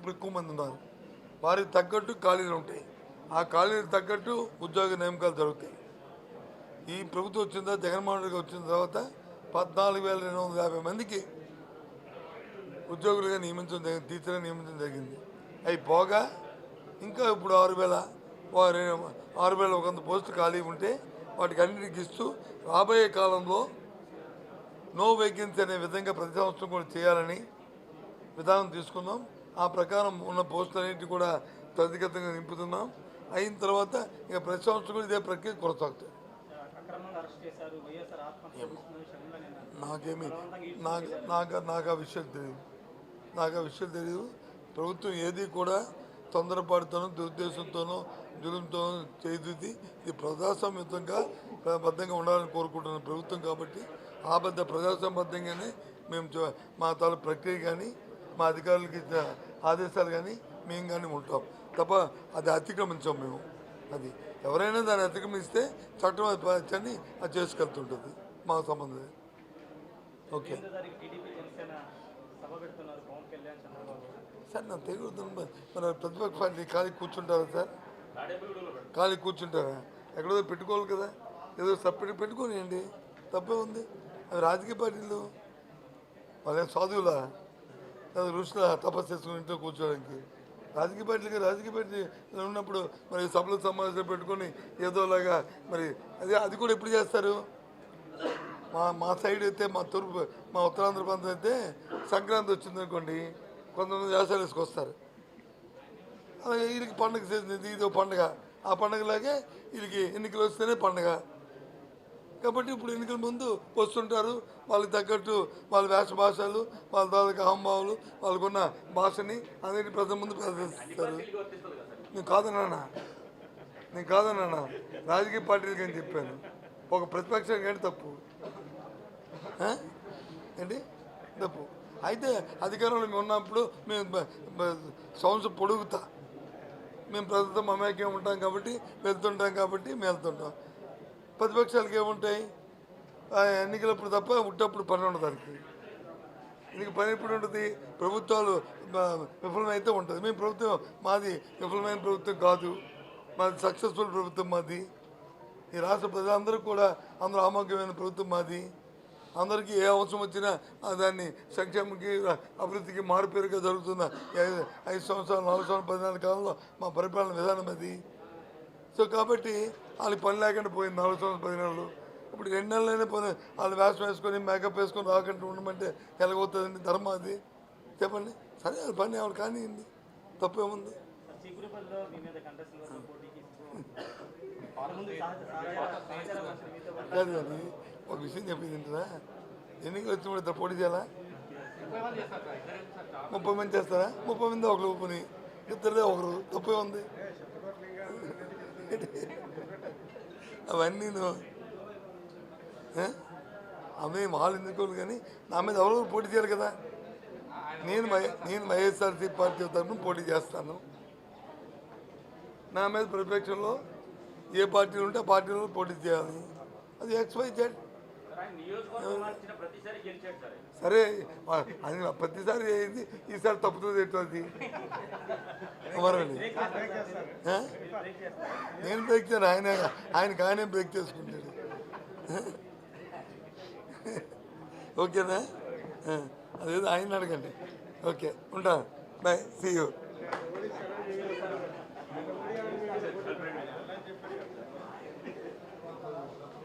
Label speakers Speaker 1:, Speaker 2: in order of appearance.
Speaker 1: ఇప్పుడు ఎక్కువ మంది ఉన్నారు. వారికి తగ్గట్టు ఖాళీలు ఉంటాయి. ఆ ఖాళీలకు తగ్గట్టు ఉద్యోగ నియామకాలు జరుగుతాయి. ఈ ప్రభుత్వం వచ్చిన తర్వాత జగన్మోహన్ రెడ్డి వచ్చిన తర్వాత 14,250 మందికి ఉద్యోగులుగా నియమించడం జరిగింది, టీచర్గా నియమించడం జరిగింది. అవి పోగా ఇంకా ఇప్పుడు 6,100 పోస్టులు ఖాళీ ఉంటే వాటికి అన్నిటికి ఇస్తూ రాబోయే కాలంలో నో వేకెన్సీ అనే విధంగా ప్రతి సంవత్సరం కూడా చేయాలని విధానం తీసుకున్నాం. ఆ ప్రకారం ఉన్న పోస్టులన్నింటినీ కూడా త్వరితగతంగా నింపుతున్నాం. అయిన తర్వాత ఇక ప్రతి సంవత్సరం కూడా ఇదే ప్రక్రియ కొనసాగుతుంది. నాకేమి నాకు ఆ విషయం తెలియదు. ప్రభుత్వం ఏది కూడా తొందరపాటుతోనో దురుద్దేశంతోనో జులుంతోనో చేయదు. ఇది ప్రజాస్వామ్యంగా బద్ధంగా ఉండాలని కోరుకుంటున్న ప్రభుత్వం కాబట్టి ఆ ప్రజాస్వామ్యబద్ధంగానే మేము మా తాలూ ప్రక్రియ కానీ మా అధికారులకి ఇచ్చిన ఆదేశాలు కానీ మేము కానీ ఉంటాం తప్ప అది అతిక్రమించాం మేము. అది ఎవరైనా దాన్ని అతిక్రమిస్తే చట్టం అది చేసుకెళ్తుంటుంది. మాకు సంబంధం లేదు. ఓకే సార్, నాకు తెలియదు. మన ప్రతిపక్ష పార్టీ ఖాళీ కూర్చుంటారా సార్? ఖాళీ కూర్చుంటారా? ఎక్కడో పెట్టుకోవాలి కదా, ఏదో సపరేట్ పెట్టుకోనియండి, తప్పే ఉంది. అవి రాజకీయ పార్టీలు వాళ్ళేం సాధువులా ఋషుల తపస్సు చేసుకుని ఇంట్లో కూర్చోడానికి? రాజకీయ పార్టీ ఉన్నప్పుడు మరి సభలు సమావేశాలు పెట్టుకొని ఏదోలాగా మరి అది కూడా ఎప్పుడు చేస్తారు? మా సైడ్ అయితే మా ఉత్తరాంధ్ర ప్రాంతం అయితే సంక్రాంతి వచ్చిందనుకోండి, కొంతమంది వ్యవసాయాలు వేసుకొస్తారు. అలాగే వీళ్ళకి పండుగ చేసింది, ఇదో పండుగ. ఆ పండుగలాగే వీళ్ళకి ఎన్నికలు వస్తేనే పండుగ కాబట్టి ఇప్పుడు ఎన్నికల ముందు వస్తుంటారు. వాళ్ళకి తగ్గట్టు వాళ్ళ భాషలు వాళ్ళ తాలూకు అహంభావాలు వాళ్ళకున్న భాషని అందరికీ ప్రజల ముందు ప్రదర్శిస్తారు. నేను కాదన్నా రాజకీయ పార్టీలకి అని చెప్పాను. ఒక ప్రతిపక్షానికి ఏంటి తప్పు ఏంటి తప్పు అయితే అధికారంలో మేము ఉన్నప్పుడు మేము సంవత్సరం పొడుగుతా మేము ప్రజలతో మమేకం ఉంటాం కాబట్టి వెళ్తుంటాం మేము వెళ్తుంటాం. ప్రతిపక్షాలకి ఏముంటాయి? ఎన్నికలప్పుడు తప్ప ఉట్టప్పుడు పని ఉండదు. దానికి దీనికి పని ఎప్పుడు ఉంటుంది? ప్రభుత్వాలు విఫలమైతే ఉంటుంది. మేము ప్రభుత్వం మాది విఫలమైన ప్రభుత్వం కాదు, మాది సక్సెస్ఫుల్ ప్రభుత్వం. మాది ఈ రాష్ట్ర ప్రజలందరూ కూడా అందరూ ఆమోగ్యమైన ప్రభుత్వం మాది. అందరికీ ఏ అవసరం వచ్చినా దాన్ని సంక్షేమకి అభివృద్ధికి మారుపేరుగా జరుగుతున్న 5 సంవత్సరాలు 4 సంవత్సరాలు 14 కాలంలో మా పరిపాలన విధానం అది. సో కాబట్టి వాళ్ళకి పని లేకుండా పోయింది 4 సంవత్సరాలు 10 నెలలు. ఇప్పుడు 2 నెలలైనా పోయి వాళ్ళు వేషం వేసుకొని మేకప్ వేసుకొని రాకుండా ఉండమంటే ఎలాగవుతుందండి? ధర్మం అది? చెప్పండి. సరే అది పని ఎవరు కానివ్వండి, తప్పేముంది? కాదు కానీ ఒక విషయం చెప్పింది ఏంటరా, ఎన్నికలు వచ్చినప్పుడు ఇద్దరు పోటీ చేయాలా? 30 మంది చేస్తారా? 30 మంది ఒకరు పని, ఇద్దరిదే ఒకరు, తప్పే ఉంది. అవన్నీ అవి వాళ్ళు ఎందుకోరు కానీ నా మీద ఎవరు పోటీ చేయాలి కదా. నేను వైఎస్ఆర్సీ పార్టీ తరఫున పోటీ చేస్తాను. నా మీద ప్రతిపక్షంలో ఏ పార్టీలు ఉంటే ఆ పార్టీలో పోటీ చేయాలి. అది XYZ. సరే అది ప్రతిసారి అయింది, ఈసారి తప్పుతుంది ఏంటది? మరండి నేను బ్రేక్ చేయను, ఆయనకి బ్రేక్ చేసుకుంటాడు. ఓకేనా? అదేదో ఆయన అడగండి. ఓకే, ఉంటాను. Bye, see you.